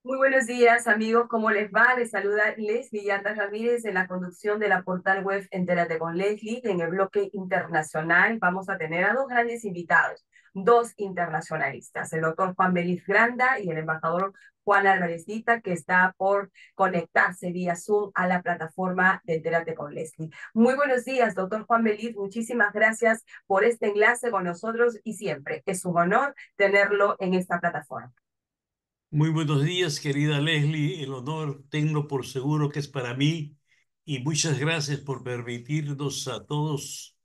Muy buenos días, amigos. ¿Cómo les va? Les saluda Leslie Yandas Ramírez en la conducción de la portal web Entérate con Leslie. En el bloque internacional vamos a tener a dos grandes invitados, dos internacionalistas, el doctor Juan Belis Granda y el embajador Juan Álvarez Dita, que está por conectarse vía Zoom a la plataforma de Entérate con Leslie. Muy buenos días, doctor Juan Belis. Muchísimas gracias por este enlace con nosotros y siempre es un honor tenerlo en esta plataforma. Muy buenos días, querida Leslie. El honor tengo por seguro que es para mí y muchas gracias por permitirnos a todos,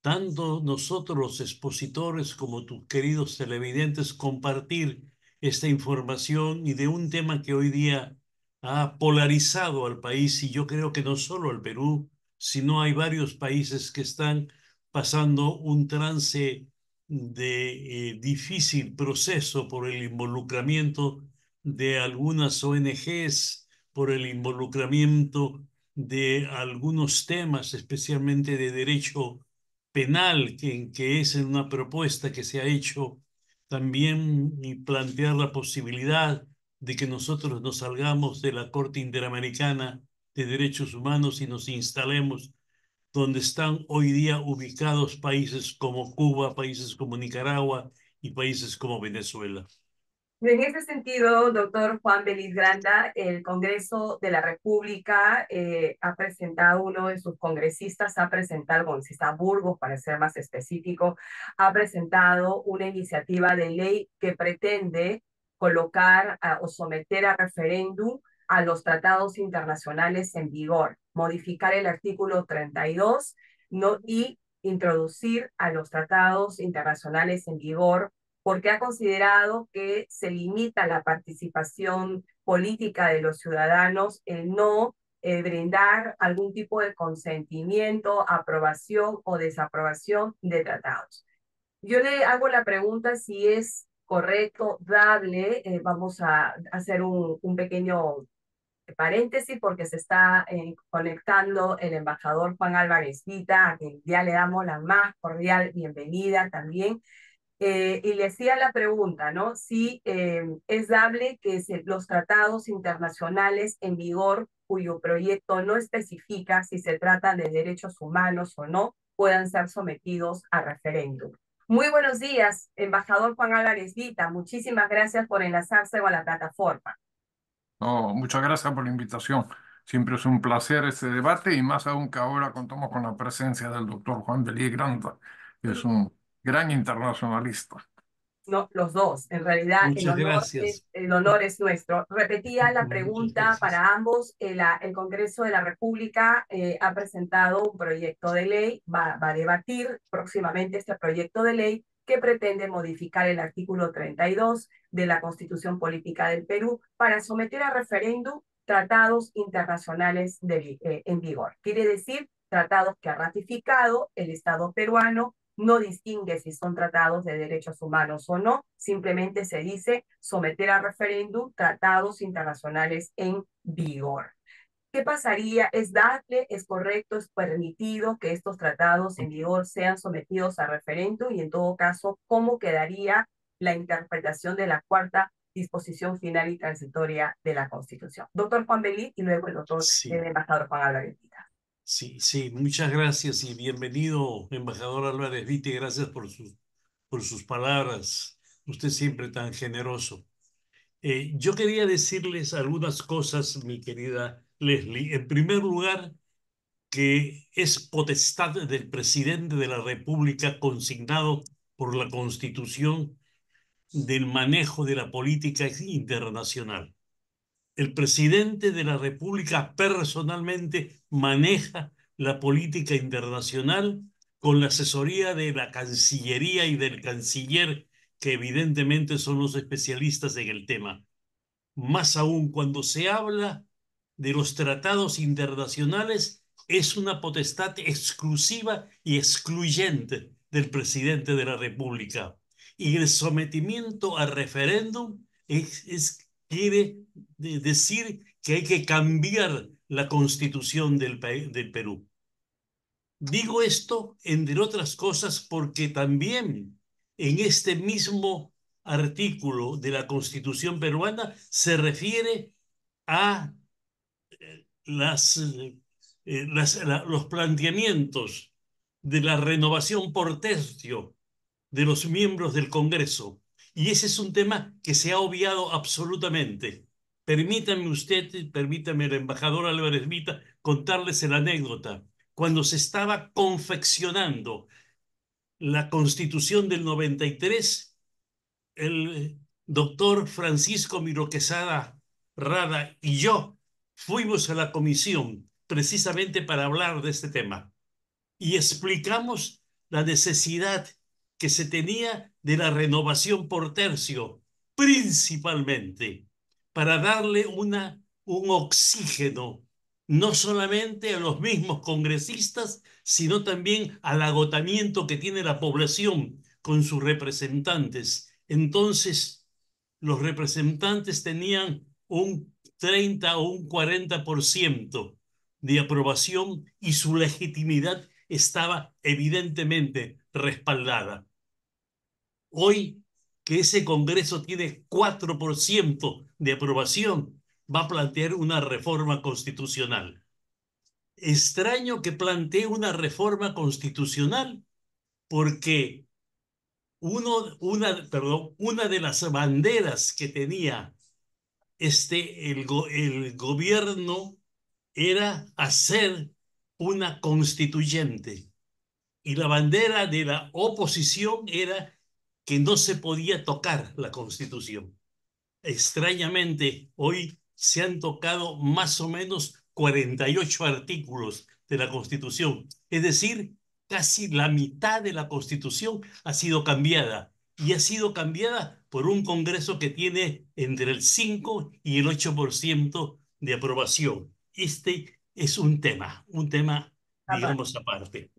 tanto nosotros los expositores como tus queridos televidentes, compartir esta información y de un tema que hoy día ha polarizado al país y yo creo que no solo al Perú, sino hay varios países que están pasando un trance de difícil proceso por el involucramiento de algunas ONGs, por el involucramiento de algunos temas, especialmente de derecho penal, que es en una propuesta que se ha hecho también y plantear la posibilidad de que nosotros nos salgamos de la Corte Interamericana de Derechos Humanos y nos instalemos donde están hoy día ubicados países como Cuba, países como Nicaragua y países como Venezuela. En ese sentido, doctor Juan Belis Granda, el Congreso de la República ha presentado, uno de sus congresistas ha presentado, congresista Burgos, para ser más específico, ha presentado una iniciativa de ley que pretende colocar o someter a referéndum a los tratados internacionales en vigor, modificar el artículo 32, ¿no? Y introducir a los tratados internacionales en vigor porque ha considerado que se limita la participación política de los ciudadanos el no brindar algún tipo de consentimiento, aprobación o desaprobación de tratados. Yo le hago la pregunta si es correcto, dable, vamos a hacer un pequeño paréntesis porque se está conectando el embajador Juan Álvarez Vita, a quien ya le damos la más cordial bienvenida también. Y le hacía la pregunta, ¿no? Si es dable que los tratados internacionales en vigor, cuyo proyecto no especifica si se trata de derechos humanos o no, puedan ser sometidos a referéndum. Muy buenos días, embajador Juan Álvarez Vita. Muchísimas gracias por enlazarse con la plataforma. No, muchas gracias por la invitación. Siempre es un placer este debate y más aún que ahora contamos con la presencia del doctor Juan Belis Granda, que es un gran internacionalista. No, los dos. En realidad, Muchas gracias. el honor es nuestro. Repetía la Muchas pregunta gracias. para ambos. El Congreso de la República ha presentado un proyecto de ley, va a debatir próximamente este proyecto de ley que pretende modificar el artículo 32 de la Constitución Política del Perú para someter a referéndum tratados internacionales en vigor. Quiere decir, tratados que ha ratificado el Estado peruano, no distingue si son tratados de derechos humanos o no, simplemente se dice someter a referéndum tratados internacionales en vigor. ¿Qué pasaría? ¿Es dable, es correcto, es permitido que estos tratados en vigor sean sometidos a referéndum? Y en todo caso, ¿cómo quedaría la interpretación de la cuarta disposición final y transitoria de la Constitución? Doctor Juan Belit y luego el Sí. embajador Juan Álvarez. Sí, sí, muchas gracias y bienvenido, embajador Álvarez Vite. Gracias por sus palabras. Usted siempre tan generoso. Yo quería decirles algunas cosas, mi querida Leslie. En primer lugar, que es potestad del presidente de la República consignado por la Constitución del manejo de la política internacional. El presidente de la República personalmente maneja la política internacional con la asesoría de la Cancillería y del canciller, que evidentemente son los especialistas en el tema. Más aún, cuando se habla de los tratados internacionales, es una potestad exclusiva y excluyente del presidente de la República. Y el sometimiento a referéndum quiere decir que hay que cambiar la constitución del Perú. Digo esto, entre otras cosas, porque también en este mismo artículo de la Constitución peruana se refiere a los planteamientos de la renovación por tercio de los miembros del Congreso. Y ese es un tema que se ha obviado absolutamente. Permítame, el embajador Álvarez Vita, contarles la anécdota. Cuando se estaba confeccionando la Constitución del 93, el doctor Francisco Miro Quesada Rada y yo fuimos a la comisión precisamente para hablar de este tema y explicamos la necesidad que se tenía de la renovación por tercio, principalmente para darle un oxígeno, no solamente a los mismos congresistas, sino también al agotamiento que tiene la población con sus representantes. Entonces, los representantes tenían un 30 o un 40% de aprobación y su legitimidad estaba evidentemente respaldada. Hoy que ese Congreso tiene 4% de aprobación, va a plantear una reforma constitucional. Extraño que plantee una reforma constitucional porque una de las banderas que tenía el gobierno era hacer una constituyente. Y la bandera de la oposición era que no se podía tocar la Constitución. Extrañamente, hoy se han tocado más o menos 48 artículos de la Constitución. Es decir, casi la mitad de la Constitución ha sido cambiada. Y ha sido cambiada por un Congreso que tiene entre el 5 y el 8% de aprobación. Este es un tema, Apa- digamos, aparte.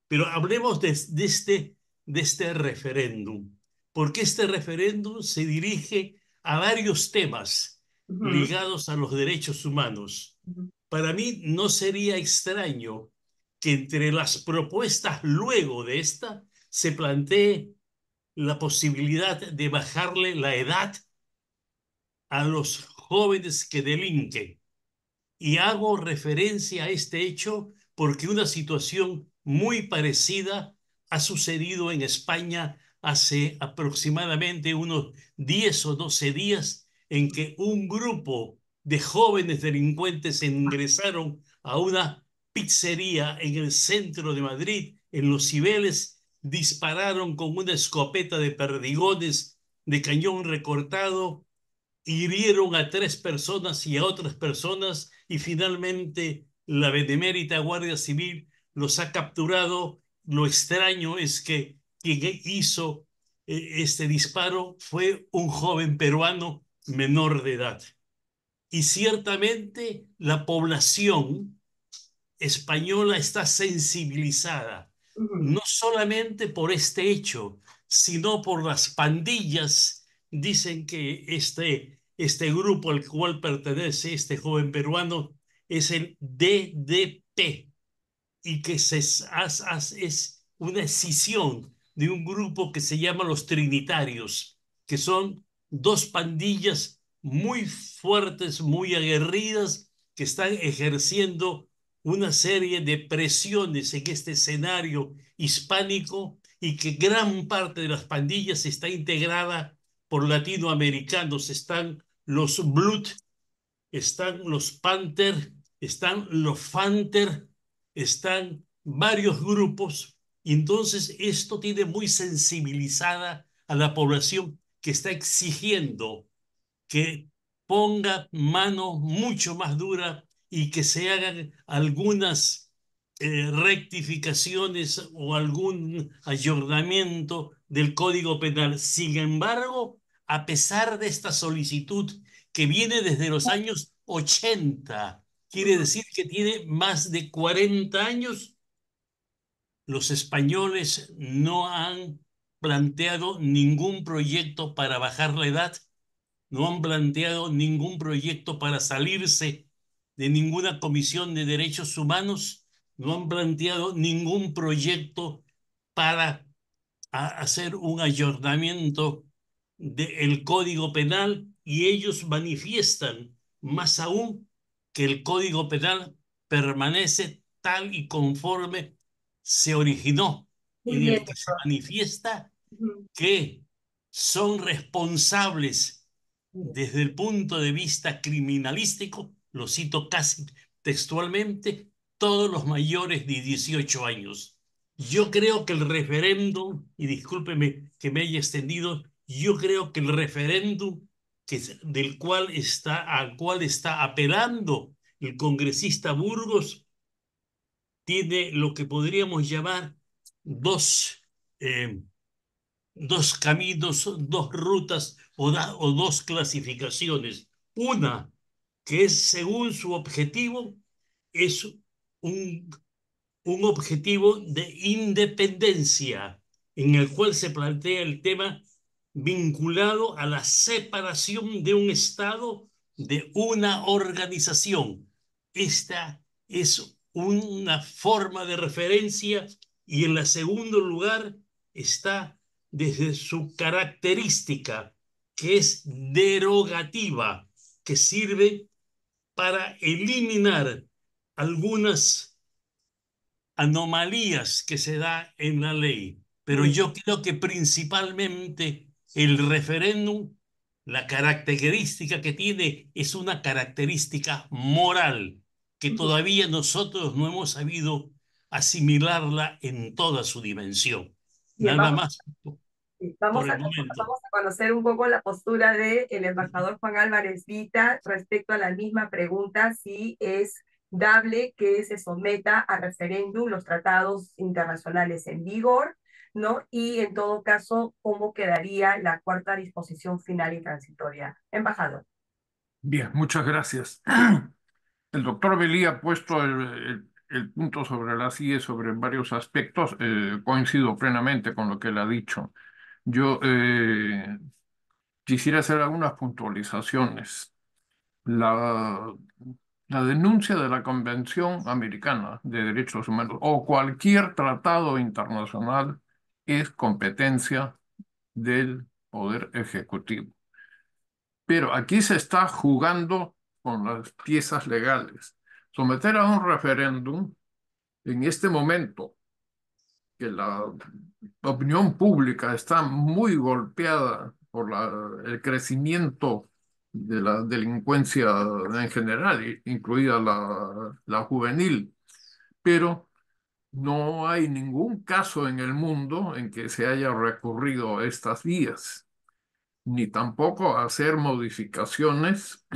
Pero hablemos de este referéndum, porque este referéndum se dirige a varios temas Ujú, ligados a los derechos humanos. ujú. Para mí no sería extraño que entre las propuestas luego de esta se plantee la posibilidad de bajarle la edad a los jóvenes que delinquen. Y hago referencia a este hecho porque una situación muy parecida ha sucedido en España hace aproximadamente unos 10 o 12 días en que un grupo de jóvenes delincuentes ingresaron a una pizzería en el centro de Madrid, en Los Cibeles, dispararon con una escopeta de perdigones de cañón recortado, hirieron a 3 personas y a otras personas y finalmente la benemérita Guardia Civil los ha capturado. Lo extraño es que quien hizo este disparo fue un joven peruano menor de edad. Y ciertamente la población española está sensibilizada, Ujú. no solamente por este hecho, sino por las pandillas. Dicen que este grupo al cual pertenece este joven peruano es el DDP y que es una escisión de un grupo que se llama los Trinitarios, que son dos pandillas muy fuertes, muy aguerridas, que están ejerciendo una serie de presiones en este escenario hispánico y que gran parte de las pandillas está integrada por latinoamericanos. Están los Blood, están los Panther, están los Fanter, están varios grupos, y entonces esto tiene muy sensibilizada a la población que está exigiendo que ponga mano mucho más dura y que se hagan algunas rectificaciones o algún ayornamiento del Código Penal. Sin embargo, a pesar de esta solicitud que viene desde los años 80, quiere Ujú. decir que tiene más de 40 años, los españoles no han planteado ningún proyecto para bajar la edad, no han planteado ningún proyecto para salirse de ninguna comisión de derechos humanos, no han planteado ningún proyecto para hacer un ayornamiento del Código Penal y ellos manifiestan más aún que el Código Penal permanece tal y conforme se originó, Muy en bien, el que se doctor. manifiesta Ujú. que son responsables desde el punto de vista criminalístico, lo cito casi textualmente, todos los mayores de 18 años. Yo creo que el referéndum, y discúlpeme que me haya extendido, yo creo que el referéndum al cual está apelando el congresista Burgos tiene lo que podríamos llamar dos, eh, dos caminos, dos rutas o dos clasificaciones. Una que es según su objetivo, es un, un objetivo de independencia en el cual se plantea el tema vinculado a la separación de un Estado de una organización. Esta es una forma de referencia y en el segundo lugar está desde su característica, que es derogativa, que sirve para eliminar algunas anomalías que se da en la ley. Pero Mm. yo creo que principalmente el referéndum, la característica que tiene es una característica moral que Ujú. todavía nosotros no hemos sabido asimilarla en toda su dimensión. Bien, Nada más por el momento. vamos a conocer un poco la postura del embajador Juan Álvarez Vita respecto a la misma pregunta, si es dable que se someta a referéndum los tratados internacionales en vigor, ¿no? Y en todo caso, ¿cómo quedaría la cuarta disposición final y transitoria? Embajador. Bien, muchas gracias. El doctor Belí ha puesto el punto sobre la CIE sobre varios aspectos. Coincido plenamente con lo que él ha dicho. Yo quisiera hacer algunas puntualizaciones. La, la denuncia de la Convención Americana de Derechos Humanos o cualquier tratado internacional es competencia del Poder Ejecutivo. Pero aquí se está jugando con las piezas legales. Someter a un referéndum en este momento que la opinión pública está muy golpeada por el crecimiento de la delincuencia en general, incluida la juvenil, pero no hay ningún caso en el mundo en que se haya recurrido a estas vías, ni tampoco a hacer modificaciones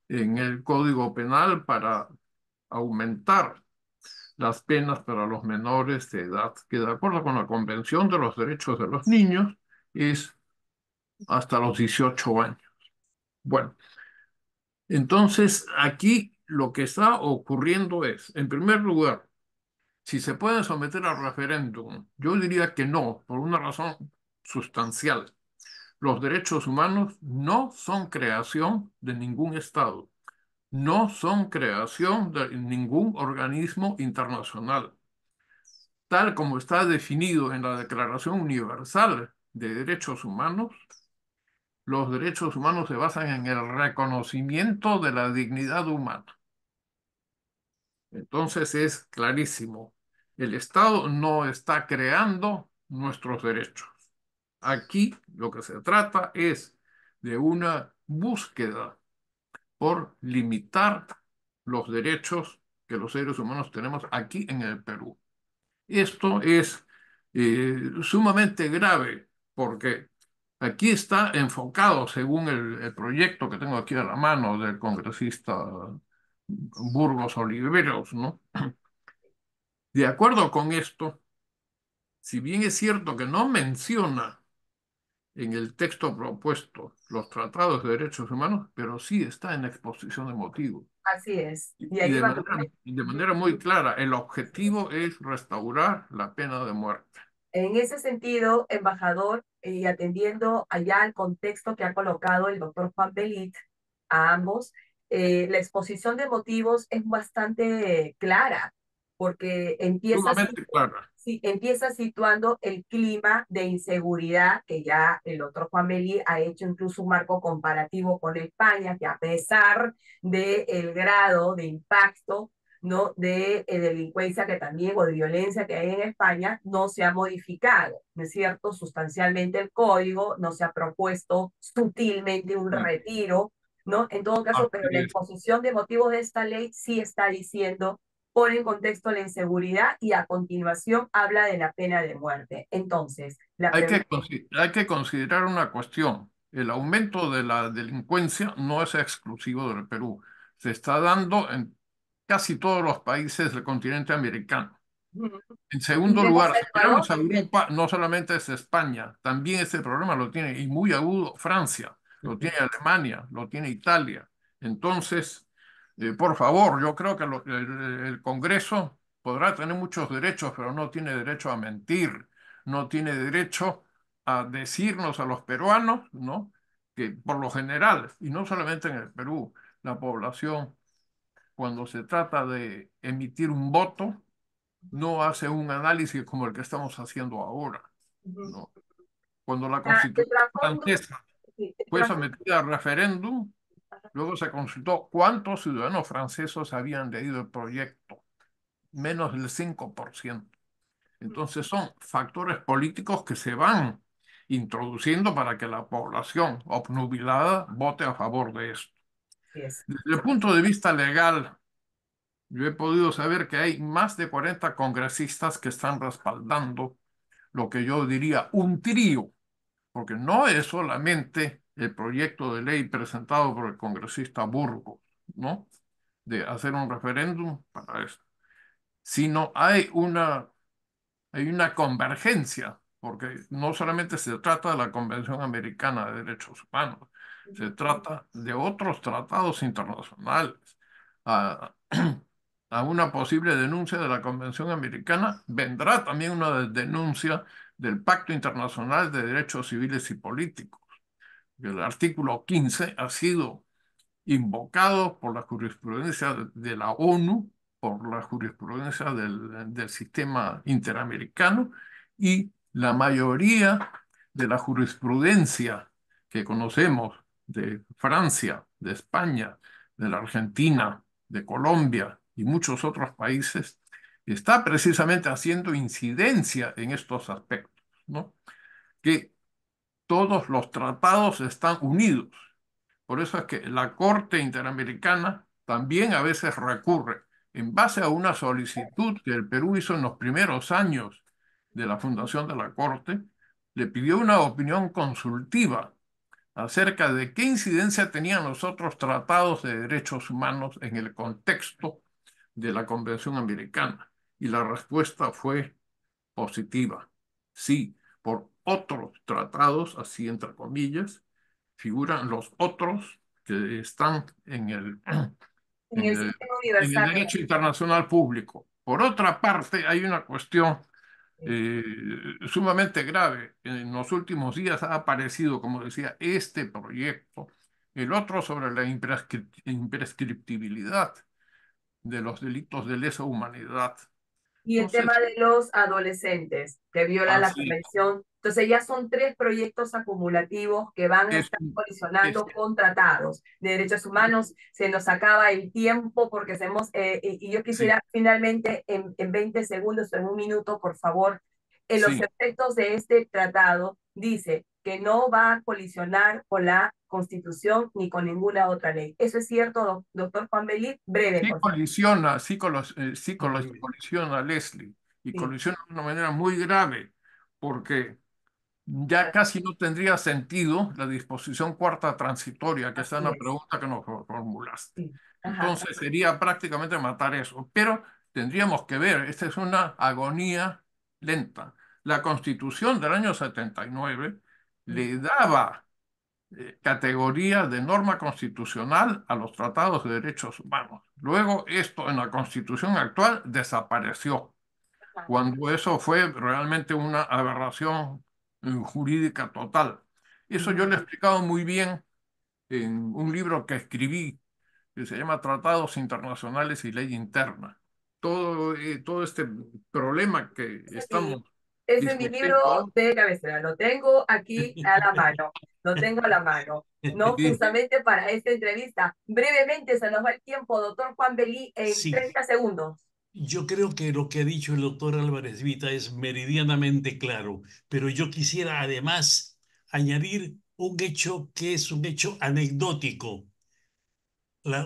en el Código Penal para aumentar las penas para los menores de edad, que de acuerdo con la Convención de los Derechos de los Niños es hasta los 18 años. Bueno, entonces aquí lo que está ocurriendo es, en primer lugar, si se puede someter al referéndum, yo diría que no, por una razón sustancial. Los derechos humanos no son creación de ningún Estado, no son creación de ningún organismo internacional. Tal como está definido en la Declaración Universal de Derechos Humanos, los derechos humanos se basan en el reconocimiento de la dignidad humana. Entonces es clarísimo, el Estado no está creando nuestros derechos. Aquí lo que se trata es de una búsqueda por limitar los derechos que los seres humanos tenemos aquí en el Perú. Esto es sumamente grave porque aquí está enfocado, según el proyecto que tengo aquí a la mano del congresista Burgos Oliveros, ¿no? De acuerdo con esto, si bien es cierto que no menciona en el texto propuesto los tratados de derechos humanos, pero sí está en la exposición de motivos. Así es. Y Y ahí de va. manera muy clara, el objetivo es restaurar la pena de muerte. En ese sentido, embajador, y atendiendo allá al contexto que ha colocado el doctor Juan Belit a ambos, la exposición de motivos es bastante clara, porque empieza, Sumamente clara. sí, empieza situando el clima de inseguridad que ya el doctor Juan Belí ha hecho incluso un marco comparativo con España, que a pesar del grado de impacto, ¿no? de delincuencia que también o de violencia que hay en España, no se ha modificado, ¿no es cierto? Sustancialmente el código, no se ha propuesto sutilmente un Sí, retiro, ¿no? En todo caso, así pero la es. exposición de motivos de esta ley sí está diciendo, pone en contexto la inseguridad y a continuación habla de la pena de muerte. Entonces, la pregunta... Hay que considerar una cuestión. El aumento de la delincuencia no es exclusivo del Perú. Se está dando en casi todos los países del continente americano. En segundo Miremos lugar, a si Ecuador. miramos a Europa, no solamente es España, también ese problema lo tiene, y muy agudo, Francia, lo tiene Alemania, lo tiene Italia. Entonces, por favor, yo creo que el Congreso podrá tener muchos derechos, pero no tiene derecho a mentir, no tiene derecho a decirnos a los peruanos, ¿no? Que por lo general, y no solamente en el Perú, la población, cuando se trata de emitir un voto, no hace un análisis como el que estamos haciendo ahora, ¿no? Cuando la De Constitución trasfondo, francesa sí, de fue trasfondo, sometida a referéndum, luego se consultó cuántos ciudadanos franceses habían leído el proyecto, menos del 5%. Entonces son factores políticos que se van introduciendo para que la población obnubilada vote a favor de esto. sí es. Desde el punto de vista legal, yo he podido saber que hay más de 40 congresistas que están respaldando lo que yo diría un trío, porque no es solamente el proyecto de ley presentado por el congresista Burgos, ¿no? De hacer un referéndum para eso, sino hay una convergencia, porque no solamente se trata de la Convención Americana de Derechos Humanos, se trata de otros tratados internacionales. A, a una posible denuncia de la Convención Americana vendrá también una denuncia del Pacto Internacional de Derechos Civiles y Políticos. El artículo 15 ha sido invocado por la jurisprudencia de la ONU, por la jurisprudencia del sistema interamericano y la mayoría de la jurisprudencia que conocemos de Francia, de España, de la Argentina, de Colombia y muchos otros países, está precisamente haciendo incidencia en estos aspectos, ¿no? Que todos los tratados están unidos. Por eso es que la Corte Interamericana también a veces recurre en base a una solicitud que el Perú hizo en los primeros años de la fundación de la Corte, le pidió una opinión consultiva acerca de qué incidencia tenían los otros tratados de derechos humanos en el contexto de la Convención Americana. Y la respuesta fue positiva. Sí, por otros tratados, así entre comillas, figuran los otros que están En en el el, sistema en el universal. derecho internacional público. Por otra parte, hay una cuestión eh, sumamente grave. En los últimos días ha aparecido, como decía, este proyecto, el otro sobre la imprescriptibilidad de los delitos de lesa humanidad. Y el tema Entonces, de los adolescentes que viola la así convención. Entonces ya son tres proyectos acumulativos que van a es, estar es, colisionando con tratados de derechos humanos. Se nos acaba el tiempo porque hacemos, y yo sí, quisiera finalmente en 20 segundos, en un minuto, por favor, en los sí. efectos de este tratado, dice que no va a colisionar con la Constitución ni con ninguna otra ley. ¿Eso es cierto, doctor Juan Belí? Breve, Sí por favor. colisiona, colisiona Leslie, y Sí, colisiona de una manera muy grave, porque ya casi no tendría sentido la disposición cuarta transitoria, que está en así la es. pregunta que nos formulaste. Sí. Ajá. Entonces sería prácticamente matar eso, pero tendríamos que ver, esta es una agonía lenta. La Constitución del año 79 le daba categoría de norma constitucional a los tratados de derechos humanos. Luego esto en la Constitución actual desapareció, cuando eso fue realmente una aberración jurídica total. Eso yo Ujú. lo he explicado muy bien en un libro que escribí que se llama Tratados Internacionales y Ley Interna. todo este problema que Sí, estamos ese es mi libro discutiendo hoy. de cabecera. Lo tengo aquí a la mano. Lo tengo a la mano. No justamente para esta entrevista. Brevemente se nos va el tiempo, doctor Juan Belí, en Sí, 30 segundos. yo creo que lo que ha dicho el doctor Álvarez Vita es meridianamente claro, pero yo quisiera además añadir un hecho que es un hecho anecdótico.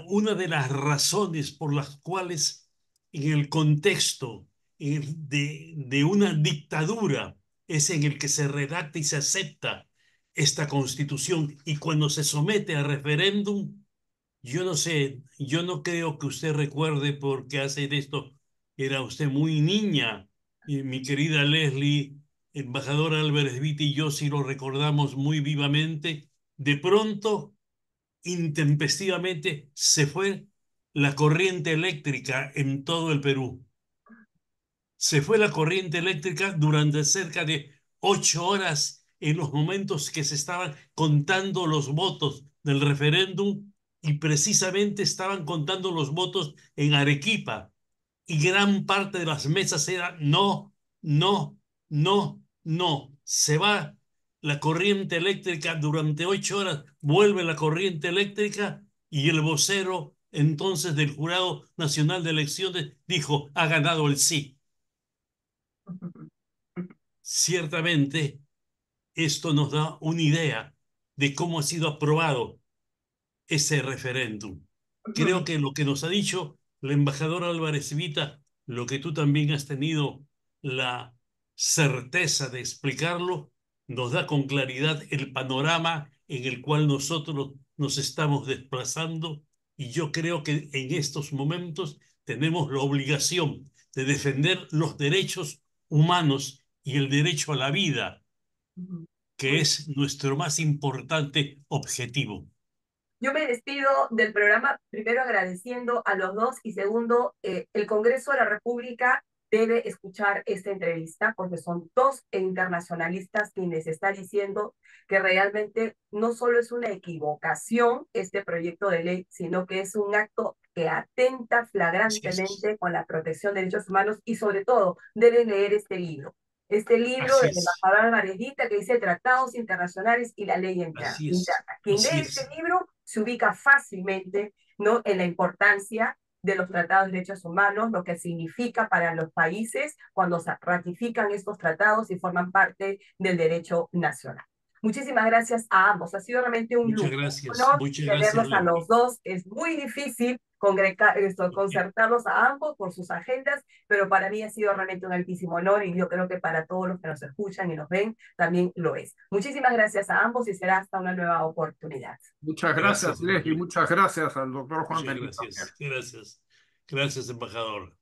Una de las razones por las cuales en el contexto de una dictadura es en el que se redacta y se acepta esta constitución y cuando se somete a referéndum, yo no sé, yo no creo que usted recuerde porque hace de esto, era usted muy niña y mi querida Leslie, embajadora Álvarez Viti y yo sí lo recordamos muy vivamente. De pronto intempestivamente se fue la corriente eléctrica en todo el Perú. Se fue la corriente eléctrica durante cerca de 8 horas en los momentos que se estaban contando los votos del referéndum y precisamente estaban contando los votos en Arequipa y gran parte de las mesas era no, no, no, no. Se va la corriente eléctrica durante 8 horas, vuelve la corriente eléctrica y el vocero entonces del Jurado Nacional de Elecciones dijo, ha ganado el sí. Ciertamente, esto nos da una idea de cómo ha sido aprobado ese referéndum. Creo que lo que nos ha dicho la embajadora Álvarez Vita, lo que tú también has tenido la certeza de explicarlo, nos da con claridad el panorama en el cual nosotros nos estamos desplazando y yo creo que en estos momentos tenemos la obligación de defender los derechos humanos y el derecho a la vida, que Muy es nuestro más importante objetivo. Yo me despido del programa primero agradeciendo a los dos y segundo, el Congreso de la República debe escuchar esta entrevista porque son dos internacionalistas quienes están diciendo que realmente no solo es una equivocación este proyecto de ley, sino que es un acto que atenta Así es. flagrantemente con la protección de derechos humanos y sobre todo deben leer este libro. Este libro Así del es. embajador Alvarezita que dice Tratados Internacionales y la Ley Así Interna. es, Quien así lee este es, libro se ubica fácilmente, ¿no?, en la importancia de los tratados de derechos humanos, lo que significa para los países cuando se ratifican estos tratados y forman parte del derecho nacional. Muchísimas gracias a ambos. Ha sido realmente un lujo, un honor muchas gracias, tenerlos a los Leslie. dos. Es muy difícil concertarlos a ambos por sus agendas, pero para mí ha sido realmente un altísimo honor y yo creo que para todos los que nos escuchan y nos ven también lo es. Muchísimas gracias a ambos y será hasta una nueva oportunidad. Muchas gracias, Gracias, Leslie. Leslie. Muchas gracias al doctor Juan Muchas Benito. gracias, gracias, gracias, embajador.